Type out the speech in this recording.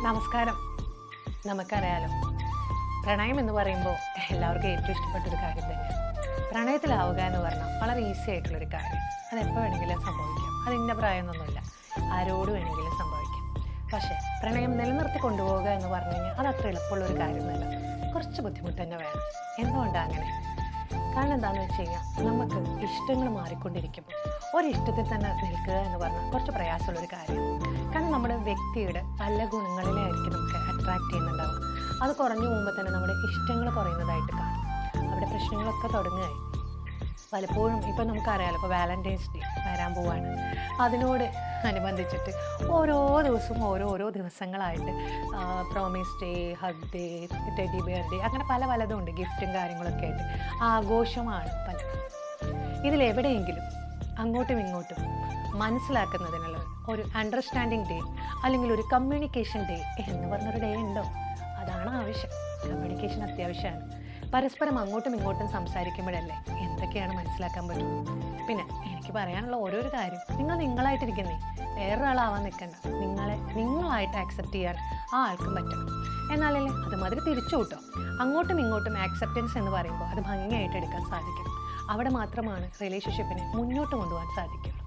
നമസ്കാരം. നമുക്കറിയാലോ, പ്രണയം എന്ന് പറയുമ്പോൾ എല്ലാവർക്കും ഏറ്റവും ഇഷ്ടപ്പെട്ടൊരു കാര്യം തന്നെയാണ്. പ്രണയത്തിലാവുക എന്ന് പറഞ്ഞാൽ വളരെ ഈസി ആയിട്ടുള്ളൊരു കാര്യം. അതെപ്പോൾ വേണമെങ്കിലും സംഭവിക്കാം. അത് ഇന്ന പ്രായമൊന്നുമില്ല, ആരോട് വേണമെങ്കിലും സംഭവിക്കാം. പക്ഷേ പ്രണയം നിലനിർത്തി കൊണ്ടുപോവുക എന്ന് പറഞ്ഞു കഴിഞ്ഞാൽ അത് അത്ര എളുപ്പമുള്ളൊരു കാര്യമൊന്നുമല്ല. കുറച്ച് ബുദ്ധിമുട്ട് തന്നെ വേണം. എന്തുകൊണ്ടാണ് അങ്ങനെ? കാരണം എന്താണെന്ന് വെച്ച് കഴിഞ്ഞാൽ, നമുക്ക് ഇഷ്ടങ്ങൾ മാറിക്കൊണ്ടിരിക്കുമ്പോൾ ഒരിഷ്ടത്തിൽ തന്നെ നിൽക്കുക എന്ന് പറഞ്ഞാൽ കുറച്ച് പ്രയാസമുള്ളൊരു കാര്യമാണ്. കാരണം നമ്മുടെ വ്യക്തിയുടെ പല ഗുണങ്ങളിലായിരിക്കും നമുക്ക് അട്രാക്റ്റ് ചെയ്യുന്നുണ്ടാവുക. അത് കുറഞ്ഞു പോകുമ്പോൾ തന്നെ നമ്മുടെ ഇഷ്ടങ്ങൾ കുറയുന്നതായിട്ട് കാണും. അവിടെ പ്രശ്നങ്ങളൊക്കെ തുടങ്ങുകയായി. പലപ്പോഴും ഇപ്പം നമുക്കറിയാലോ, ഇപ്പോൾ വാലൻറ്റൈൻസ് ഡേ വരാൻ പോവാണ്. അതിനോട് അനുബന്ധിച്ചിട്ട് ഓരോ ദിവസവും ഓരോ ദിവസങ്ങളായിട്ട് promise day, hug day, teddy bear day, അങ്ങനെ പലതും ഉണ്ട്. ഗിഫ്റ്റും കാര്യങ്ങളൊക്കെ ആയിട്ട് ആഘോഷമാണ് പലതും. ഇതിലെവിടെയെങ്കിലും അങ്ങോട്ടും ഇങ്ങോട്ടും മനസ്സിലാക്കുന്നതിനുള്ള ഒരു അണ്ടർസ്റ്റാൻഡിങ് ഡേ അല്ലെങ്കിൽ ഒരു കമ്മ്യൂണിക്കേഷൻ ഡേ എന്ന് പറഞ്ഞൊരു ഡേ ഉണ്ടോ? അതാണ് ആവശ്യം. കമ്മ്യൂണിക്കേഷൻ അത്യാവശ്യമാണ്. പരസ്പരം അങ്ങോട്ടും ഇങ്ങോട്ടും സംസാരിക്കുമ്പോഴല്ലേ എന്തൊക്കെയാണ് മനസ്സിലാക്കാൻ പറ്റുന്നത്. പിന്നെ എനിക്ക് പറയാനുള്ള ഓരോരോ കാര്യം, നിങ്ങളായിട്ടിരിക്കുന്നേ, വേറൊരാളാവാൻ നിൽക്കണ്ട. നിങ്ങളായിട്ട് ആക്സെപ്റ്റ് ചെയ്യാൻ ആ ആൾക്കും പറ്റണം. എന്നാലല്ലേ അതുമാതിരി തിരിച്ചു കൂട്ടോ. അങ്ങോട്ടും ഇങ്ങോട്ടും ആക്സെപ്റ്റൻസ് എന്ന് പറയുമ്പോൾ അത് ഭംഗിയായിട്ട് എടുക്കാൻ സാധിക്കണം. അവിടെ മാത്രമാണ് റിലേഷൻഷിപ്പിനെ മുന്നോട്ട് കൊണ്ടുപോകാൻ സാധിക്കും.